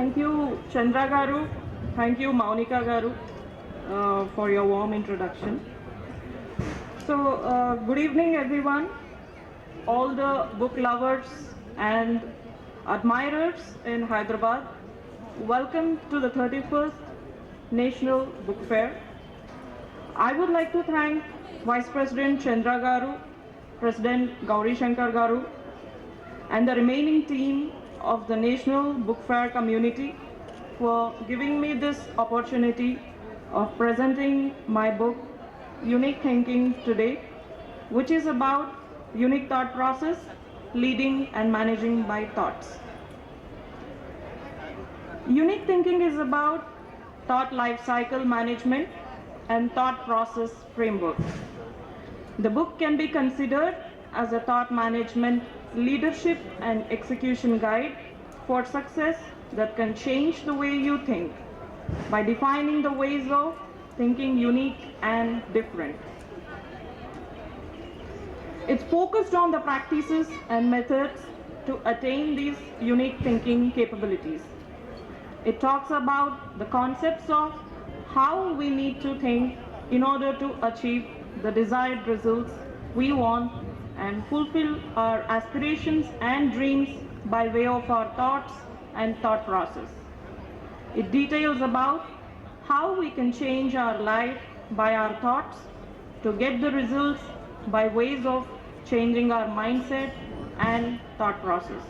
Thank you, Chandra Garu. Thank you, Maunika Garu, for your warm introduction. So, good evening, everyone, all the book lovers and admirers in Hyderabad. Welcome to the 31st National Book Fair. I would like to thank Vice President Chandra Garu, President Gauri Shankar Garu, and the remaining team of the National Book Fair community for giving me this opportunity of presenting my book, Unique Thinking, today, which is about unique thought process, leading and managing by thoughts. Unique thinking is about thought life cycle management and thought process framework. The book can be considered as a thought management, leadership and execution guide for success that can change the way you think by defining the ways of thinking unique and different. It's focused on the practices and methods to attain these unique thinking capabilities. It talks about the concepts of how we need to think in order to achieve the desired results we want and fulfill our aspirations and dreams by way of our thoughts and thought process. It details about how we can change our life by our thoughts to get the results by ways of changing our mindset and thought process.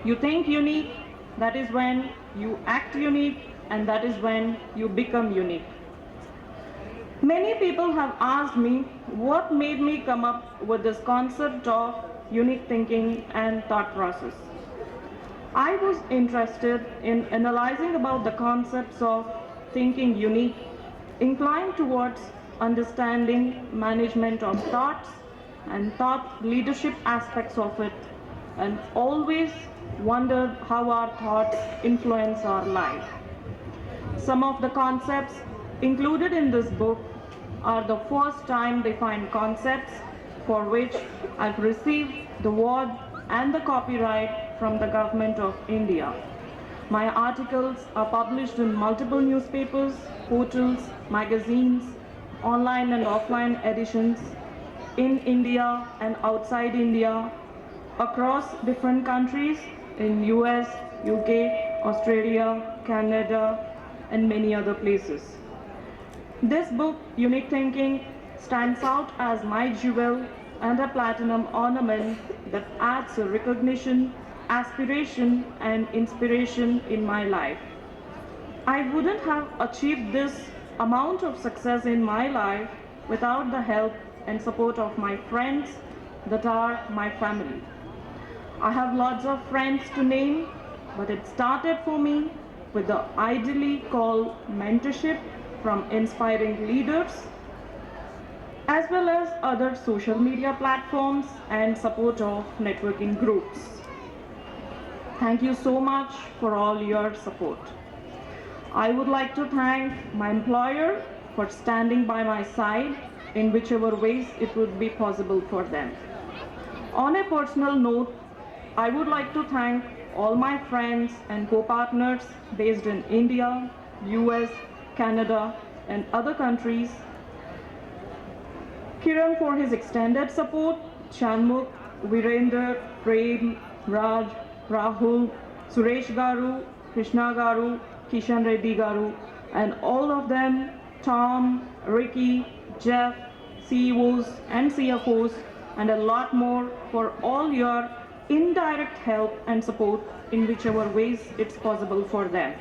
You think unique, that is when you act unique, and that is when you become unique. Many people have asked me what made me come up with this concept of unique thinking and thought process. I was interested in analyzing about the concepts of thinking unique, inclined towards understanding management of thoughts and thought leadership aspects of it, and always wondered how our thoughts influence our life. Some of the concepts included in this book are the first time defined concepts for which I've received the award and the copyright from the Government of India. My articles are published in multiple newspapers, portals, magazines, online and offline editions in India and outside India, across different countries in US, UK, Australia, Canada, and many other places. This book, Unique Thinking, stands out as my jewel and a platinum ornament that adds a recognition, aspiration, and inspiration in my life. I wouldn't have achieved this amount of success in my life without the help and support of my friends that are my family. I have lots of friends to name, but it started for me with the ideally called mentorship from inspiring leaders, as well as other social media platforms and support of networking groups. Thank you so much for all your support. I would like to thank my employer for standing by my side in whichever ways it would be possible for them. On a personal note, I would like to thank all my friends and co-partners based in India, US, Canada, and other countries. Kiran for his extended support, Chanmukh, Virender, Prem, Raj, Rahul, Suresh Garu, Krishna Garu, Kishan Reddy Garu, and all of them, Tom, Ricky, Jeff, CEOs and CFOs, and a lot more for all your indirect help and support in whichever ways it's possible for them.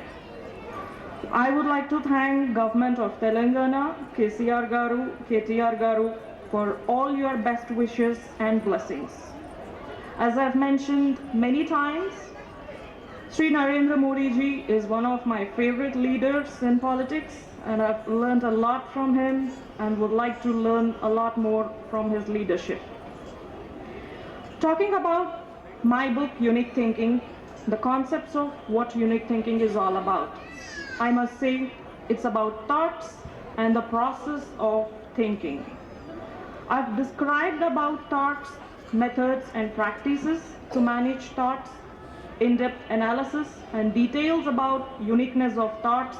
I would like to thank Government of Telangana, KCR Garu, KTR Garu, for all your best wishes and blessings. As I've mentioned many times, Sri Narendra Modi ji is one of my favorite leaders in politics, and I've learned a lot from him and would like to learn a lot more from his leadership. Talking about my book, Unique Thinking, the concepts of what unique thinking is all about. I must say, it's about thoughts and the process of thinking. I've described about thoughts, methods, and practices to manage thoughts, in-depth analysis and details about uniqueness of thoughts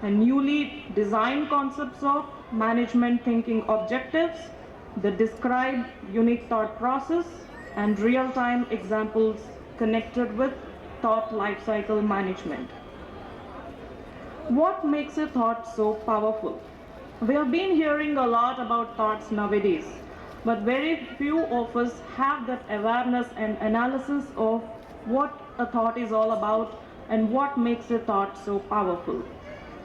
and newly designed concepts of management thinking objectives that describe unique thought process and real-time examples connected with thought lifecycle management. What makes a thought so powerful? We have been hearing a lot about thoughts nowadays, but very few of us have that awareness and analysis of what a thought is all about and what makes a thought so powerful.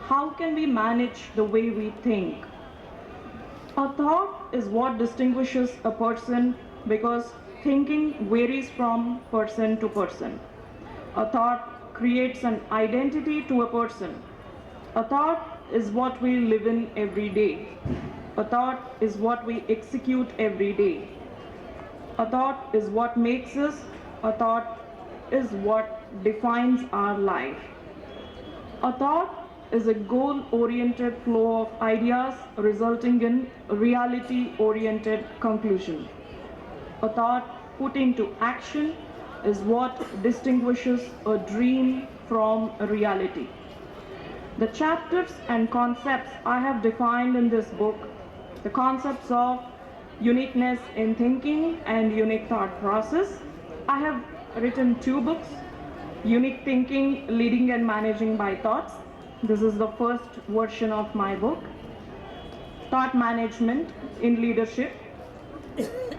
How can we manage the way we think? A thought is what distinguishes a person because thinking varies from person to person. A thought creates an identity to a person. A thought is what we live in every day. A thought is what we execute every day. A thought is what makes us. A thought is what defines our life. A thought is a goal-oriented flow of ideas resulting in reality-oriented conclusion. A thought put into action is what distinguishes a dream from a reality. The chapters and concepts I have defined in this book, the concepts of uniqueness in thinking and unique thought process. I have written 2 books, Unique Thinking, Leading and Managing by Thoughts. This is the first version of my book, Thought Management in Leadership.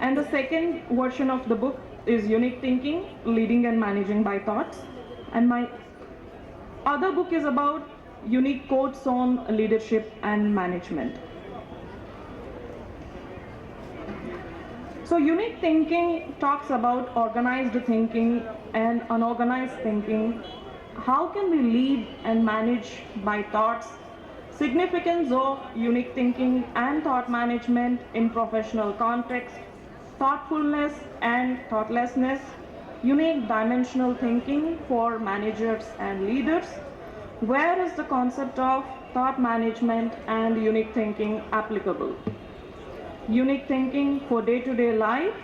And the second version of the book is Unique Thinking, Leading and Managing by Thoughts. And my other book is about unique quotes on leadership and management. So unique thinking talks about organized thinking and unorganized thinking. How can we lead and manage by thoughts? Significance of unique thinking and thought management in professional context, thoughtfulness and thoughtlessness, unique dimensional thinking for managers and leaders. Where is the concept of thought management and unique thinking applicable? Unique thinking for day-to-day life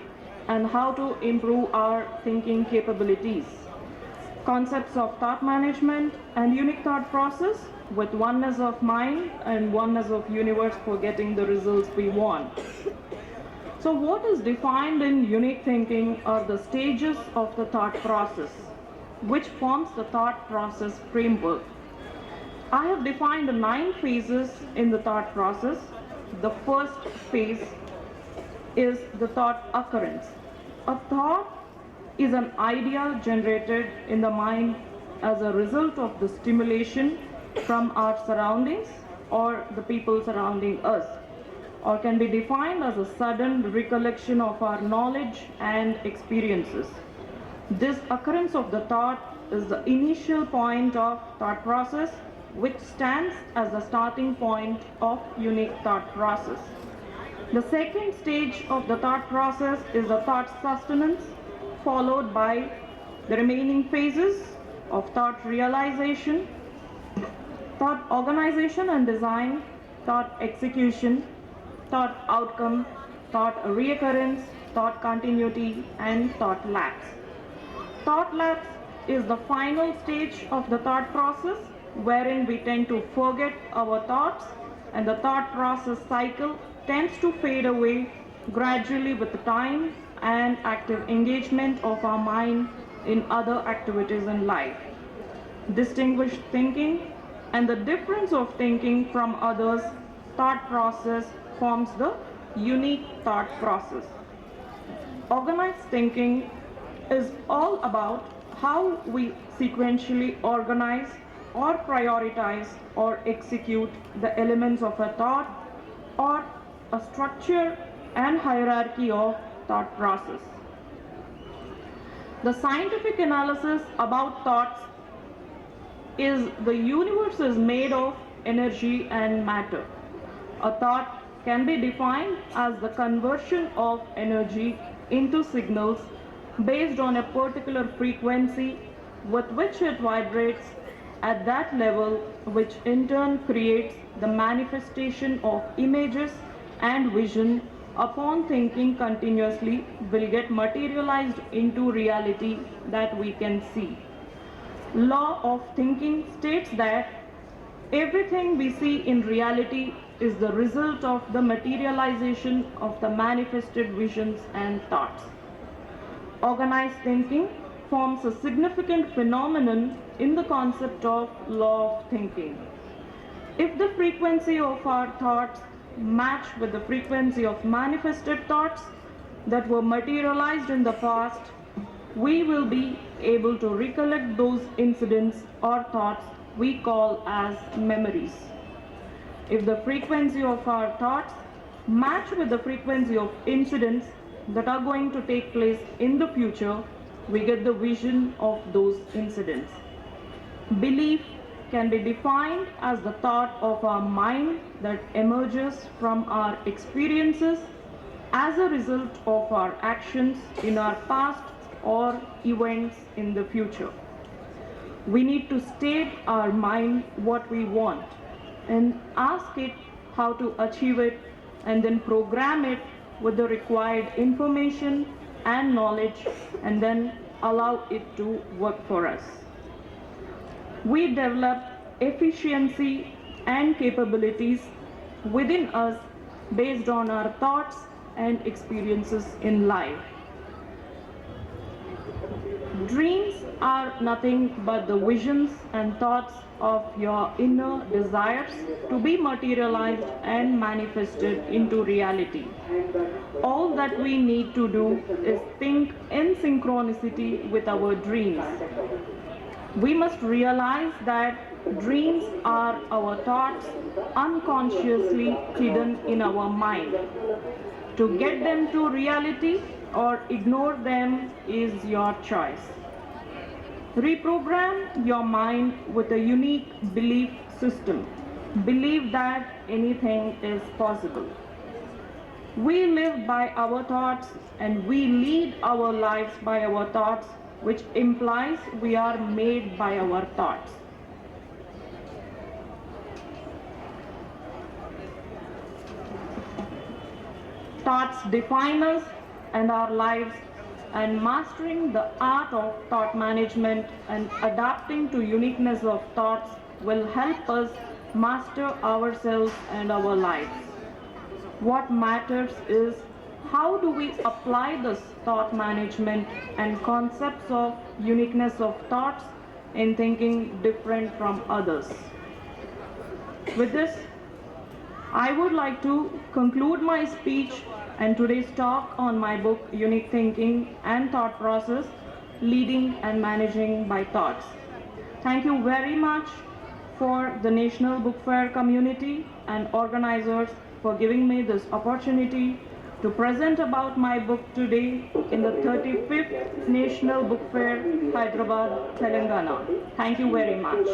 and how to improve our thinking capabilities. Concepts of thought management and unique thought process with oneness of mind and oneness of universe for getting the results we want. So what is defined in unique thinking are the stages of the thought process, which forms the thought process framework. I have defined 9 phases in the thought process. The first phase is the thought occurrence. A thought is an idea generated in the mind as a result of the stimulation from our surroundings or the people surrounding us, or can be defined as a sudden recollection of our knowledge and experiences. This occurrence of the thought is the initial point of thought process, which stands as the starting point of unique thought process. The second stage of the thought process is the thought sustenance, followed by the remaining phases of thought realization, thought organization and design, thought execution, thought outcome, thought reoccurrence, thought continuity, and thought lapse. Thought lapse is the final stage of the thought process wherein we tend to forget our thoughts and the thought process cycle tends to fade away gradually with time and active engagement of our mind in other activities in life. Distinguished thinking and the difference of thinking from others' thought process forms the unique thought process. Organized thinking is all about how we sequentially organize or prioritize or execute the elements of a thought or a structure and hierarchy of thought process. The scientific analysis about thoughts is the universe is made of energy and matter. A thought can be defined as the conversion of energy into signals based on a particular frequency with which it vibrates at that level, which in turn creates the manifestation of images and vision upon thinking continuously will get materialized into reality that we can see. Law of thinking states that everything we see in reality is the result of the materialization of the manifested visions and thoughts. Organized thinking forms a significant phenomenon in the concept of law of thinking. If the frequency of our thoughts match with the frequency of manifested thoughts that were materialized in the past, we will be able to recollect those incidents or thoughts we call as memories. If the frequency of our thoughts match with the frequency of incidents that are going to take place in the future, we get the vision of those incidents. Belief can be defined as the thought of our mind that emerges from our experiences as a result of our actions in our past or events in the future. We need to state our mind what we want and ask it how to achieve it, and then program it with the required information and knowledge, and then allow it to work for us. We develop efficiency and capabilities within us based on our thoughts and experiences in life. Dreams are nothing but the visions and thoughts of your inner desires to be materialized and manifested into reality. All that we need to do is think in synchronicity with our dreams. We must realize that dreams are our thoughts unconsciously hidden in our mind. To get them to reality or ignore them is your choice. Reprogram your mind with a unique belief system. Believe that anything is possible. We live by our thoughts and we lead our lives by our thoughts, which implies we are made by our thoughts. Thoughts define us and our lives, and mastering the art of thought management and adapting to uniqueness of thoughts will help us master ourselves and our lives. What matters is how do we apply this thought management and concepts of uniqueness of thoughts in thinking different from others. With this, I would like to conclude my speech and today's talk on my book, Unique Thinking and Thought Process, Leading and Managing by Thoughts. Thank you very much for the National Book Fair community and organizers for giving me this opportunity to present about my book today in the 35th National Book Fair, Hyderabad, Telangana. Thank you very much.